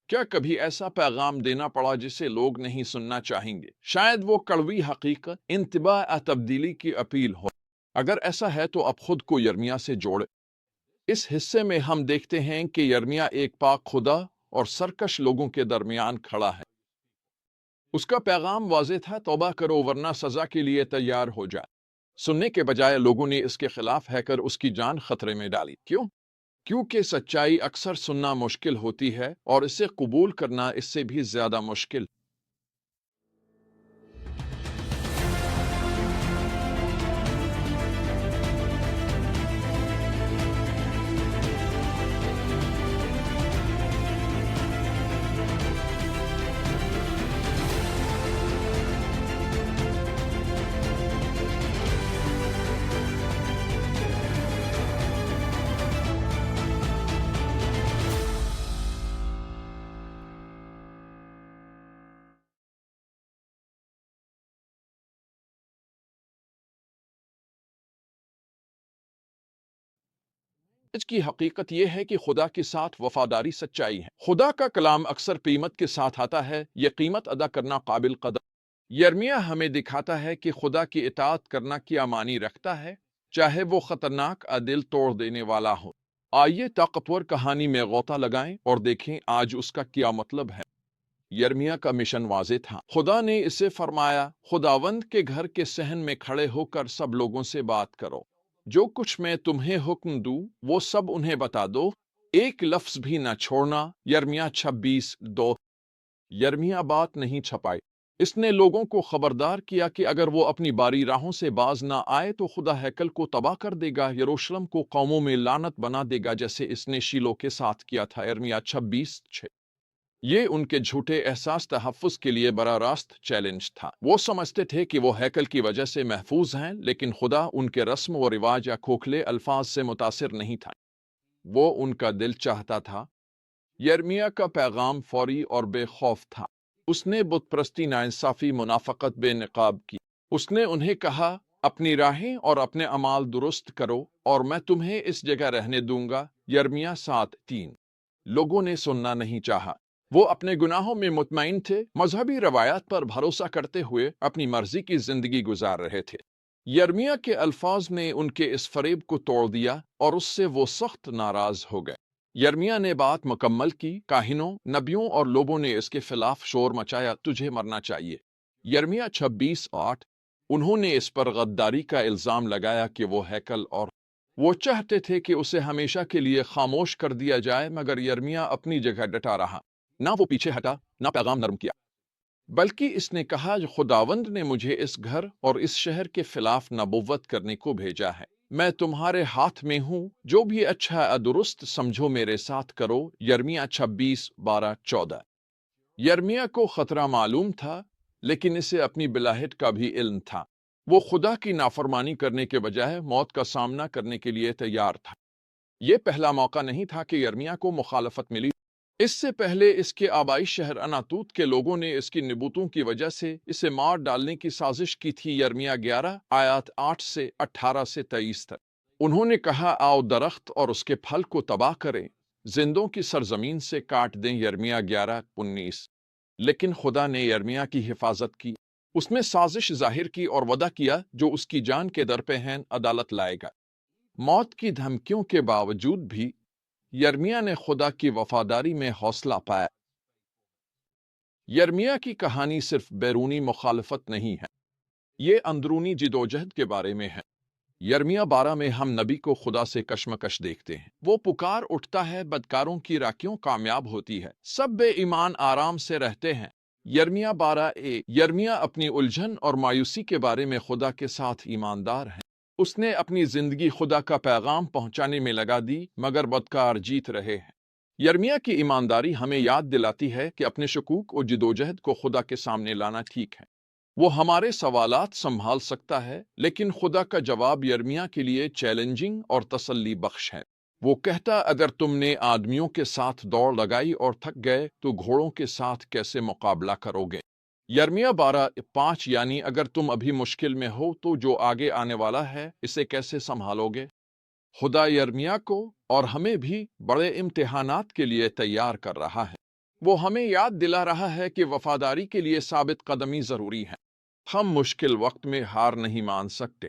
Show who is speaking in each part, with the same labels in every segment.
Speaker 1: کیا کبھی ایسا پیغام دینا پڑا جسے لوگ نہیں سننا چاہیں گے؟ شاید وہ کڑوی حقیقت، انتباہ تبدیلی کی اپیل ہو۔ اگر ایسا ہے تو اب خود کو یرمیا سے جوڑے۔ اس حصے میں ہم دیکھتے ہیں کہ یرمیا ایک پاک خدا اور سرکش لوگوں کے درمیان کھڑا ہے۔ اس کا پیغام واضح تھا، توبہ کرو ورنہ سزا کے لیے تیار ہو جائے۔ سننے کے بجائے لوگوں نے اس کے خلاف ہے کر اس کی جان خطرے میں ڈالی۔ کیوں؟ کیونکہ سچائی اکثر سننا مشکل ہوتی ہے اور اسے قبول کرنا اس سے بھی زیادہ مشکل۔ اس کی حقیقت یہ ہے کہ خدا کے ساتھ وفاداری سچائی ہے۔ خدا کا کلام اکثر قیمت کے ساتھ آتا ہے، یہ قیمت ادا کرنا قابل قدر۔ یرمیا ہمیں دکھاتا ہے کہ خدا کی اطاعت کرنا کیا معنی رکھتا ہے، چاہے وہ خطرناک دل توڑ دینے والا ہو۔ آئیے طاقتور کہانی میں غوطہ لگائیں اور دیکھیں آج اس کا کیا مطلب ہے۔ یرمیا کا مشن واضح تھا۔ خدا نے اسے فرمایا، خداوند کے گھر کے صحن میں کھڑے ہو کر سب لوگوں سے بات کرو۔ جو کچھ میں تمہیں حکم دوں وہ سب انہیں بتا دو، ایک لفظ بھی نہ چھوڑنا۔ یرمیا 26:2۔ یرمیا بات نہیں چھپائی۔ اس نے لوگوں کو خبردار کیا کہ اگر وہ اپنی باری راہوں سے باز نہ آئے تو خدا ہیکل کو تباہ کر دے گا، یروشلم کو قوموں میں لعنت بنا دے گا، جیسے اس نے شیلو کے ساتھ کیا تھا۔ یرمیا 26:6۔ یہ ان کے جھوٹے احساس تحفظ کے لیے براہ راست چیلنج تھا۔ وہ سمجھتے تھے کہ وہ ہیکل کی وجہ سے محفوظ ہیں، لیکن خدا ان کے رسم و رواج یا کھوکھلے الفاظ سے متاثر نہیں تھا۔ وہ ان کا دل چاہتا تھا۔ یرمیا کا پیغام فوری اور بے خوف تھا۔ اس نے بت پرستی، ناانصافی، منافقت، بے نقاب کی۔ اس نے انہیں کہا، اپنی راہیں اور اپنے اعمال درست کرو اور میں تمہیں اس جگہ رہنے دوں گا۔ یرمیا 7:3۔ لوگوں نے سننا نہیں چاہا۔ وہ اپنے گناہوں میں مطمئن تھے، مذہبی روایات پر بھروسہ کرتے ہوئے اپنی مرضی کی زندگی گزار رہے تھے۔ یرمیا کے الفاظ نے ان کے اس فریب کو توڑ دیا اور اس سے وہ سخت ناراض ہو گئے۔ یرمیا نے بات مکمل کی۔ کاہنوں، نبیوں اور لوگوں نے اس کے خلاف شور مچایا، تجھے مرنا چاہیے۔ یرمیا 26:8۔ انہوں نے اس پر غداری کا الزام لگایا کہ وہ ہیکل اور وہ چاہتے تھے کہ اسے ہمیشہ کے لیے خاموش کر دیا جائے، مگر یرمیا اپنی جگہ ڈٹا رہا۔ نہ وہ پیچھے ہٹا، نہ پیغام نرم کیا، بلکہ اس نے کہا، جو خداوند نے مجھے اس گھر اور اس شہر کے خلاف نبوت کرنے کو بھیجا ہے، میں تمہارے ہاتھ میں ہوں، جو بھی اچھا درست سمجھو میرے ساتھ کرو۔ یرمیا 26:12-14۔ یرمیا کو خطرہ معلوم تھا، لیکن اسے اپنی بلاہٹ کا بھی علم تھا۔ وہ خدا کی نافرمانی کرنے کے بجائے موت کا سامنا کرنے کے لیے تیار تھا۔ یہ پہلا موقع نہیں تھا کہ یرمیا کو مخالفت ملی۔ اس سے پہلے اس کے آبائی شہر اناتوت کے لوگوں نے اس کی نبوتوں کی وجہ سے اسے مار ڈالنے کی سازش کی تھی۔ یرمیا 11:8-18-23 تک۔ انہوں نے کہا، آؤ درخت اور اس کے پھل کو تباہ کریں، زندوں کی سرزمین سے کاٹ دیں۔ یرمیا 11:19۔ لیکن خدا نے یرمیا کی حفاظت کی۔ اس نے سازش ظاہر کی اور وعدہ کیا، جو اس کی جان کے در پہ ہیں عدالت لائے گا۔ موت کی دھمکیوں کے باوجود بھی یرمیا نے خدا کی وفاداری میں حوصلہ پایا۔ یرمیا کی کہانی صرف بیرونی مخالفت نہیں ہے، یہ اندرونی جدوجہد کے بارے میں ہے۔ یرمیا 12 میں ہم نبی کو خدا سے کشمکش دیکھتے ہیں۔ وہ پکار اٹھتا ہے، بدکاروں کی راکیوں کامیاب ہوتی ہے، سب بے ایمان آرام سے رہتے ہیں۔ یرمیا 12:1۔ یرمیا اپنی الجھن اور مایوسی کے بارے میں خدا کے ساتھ ایماندار ہے۔ اس نے اپنی زندگی خدا کا پیغام پہنچانے میں لگا دی، مگر بدکار جیت رہے ہیں۔ یرمیا کی ایمانداری ہمیں یاد دلاتی ہے کہ اپنے شکوک اور جدوجہد کو خدا کے سامنے لانا ٹھیک ہے۔ وہ ہمارے سوالات سنبھال سکتا ہے، لیکن خدا کا جواب یرمیا کے لیے چیلنجنگ اور تسلی بخش ہے۔ وہ کہتا، اگر تم نے آدمیوں کے ساتھ دوڑ لگائی اور تھک گئے تو گھوڑوں کے ساتھ کیسے مقابلہ کرو گے؟ یرمیا 12:5۔ یعنی اگر تم ابھی مشکل میں ہو تو جو آگے آنے والا ہے اسے کیسے سنبھالو گے؟ خدا یرمیا کو اور ہمیں بھی بڑے امتحانات کے لیے تیار کر رہا ہے۔ وہ ہمیں یاد دلا رہا ہے کہ وفاداری کے لیے ثابت قدمی ضروری ہے۔ ہم مشکل وقت میں ہار نہیں مان سکتے۔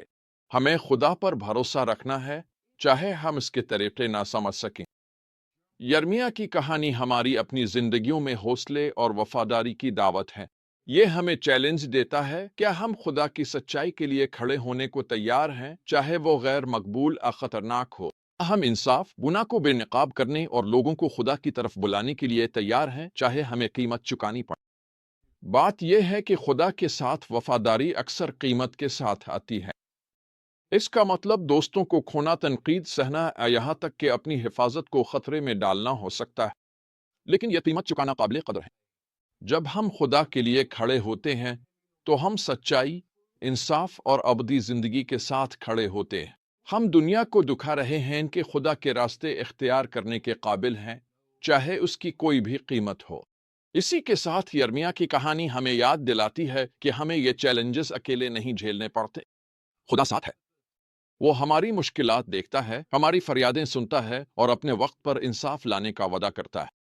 Speaker 1: ہمیں خدا پر بھروسہ رکھنا ہے، چاہے ہم اس کے طریقے نہ سمجھ سکیں۔ یرمیہ کی کہانی ہماری اپنی زندگیوں میں حوصلے اور وفاداری کی دعوت ہے۔ یہ ہمیں چیلنج دیتا ہے، کیا ہم خدا کی سچائی کے لیے کھڑے ہونے کو تیار ہیں، چاہے وہ غیر مقبول یا خطرناک ہو؟ ہم انصاف، گناہ کو بے نقاب کرنے اور لوگوں کو خدا کی طرف بلانے کے لیے تیار ہیں، چاہے ہمیں قیمت چکانی پڑے۔ بات یہ ہے کہ خدا کے ساتھ وفاداری اکثر قیمت کے ساتھ آتی ہے۔ اس کا مطلب دوستوں کو کھونا، تنقید سہنا، یہاں تک کہ اپنی حفاظت کو خطرے میں ڈالنا ہو سکتا ہے، لیکن یہ قیمت چکانا قابل قدر ہے۔ جب ہم خدا کے لیے کھڑے ہوتے ہیں تو ہم سچائی، انصاف اور ابدی زندگی کے ساتھ کھڑے ہوتے ہیں۔ ہم دنیا کو دکھا رہے ہیں کہ خدا کے راستے اختیار کرنے کے قابل ہیں، چاہے اس کی کوئی بھی قیمت ہو۔ اسی کے ساتھ یرمیہ کی کہانی ہمیں یاد دلاتی ہے کہ ہمیں یہ چیلنجز اکیلے نہیں جھیلنے پڑتے۔ خدا ساتھ ہے۔ وہ ہماری مشکلات دیکھتا ہے، ہماری فریادیں سنتا ہے اور اپنے وقت پر انصاف لانے کا وعدہ کرتا ہے۔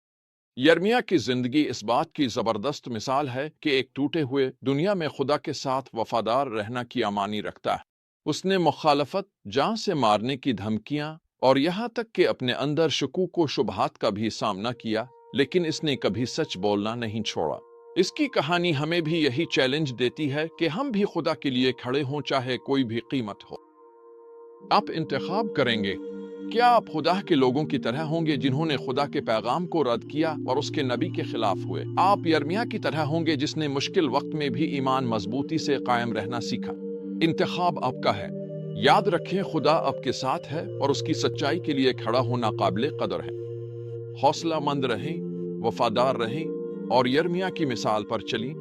Speaker 1: یرمیہ کی زندگی اس بات کی زبردست مثال ہے کہ ایک ٹوٹے ہوئے دنیا میں خدا کے ساتھ وفادار رہنا کی امانی رکھتا ہے۔ اس نے مخالفت، جان سے مارنے کی دھمکیاں اور یہاں تک کہ اپنے اندر شکوک و شبہات کا بھی سامنا کیا، لیکن اس نے کبھی سچ بولنا نہیں چھوڑا۔ اس کی کہانی ہمیں بھی یہی چیلنج دیتی ہے کہ ہم بھی خدا کے لیے کھڑے ہوں، چاہے کوئی بھی قیمت ہو۔ آپ انتخاب کریں گے، کیا آپ خدا کے لوگوں کی طرح ہوں گے جنہوں نے خدا کے پیغام کو رد کیا اور اس کے نبی کے خلاف ہوئے؟ آپ یرمیہ کی طرح ہوں گے جس نے مشکل وقت میں بھی ایمان مضبوطی سے قائم رہنا سیکھا؟ انتخاب آپ کا ہے۔ یاد رکھیں، خدا آپ کے ساتھ ہے اور اس کی سچائی کے لیے کھڑا ہونا قابل قدر ہے۔ حوصلہ مند رہیں، وفادار رہیں اور یرمیہ کی مثال پر چلیں۔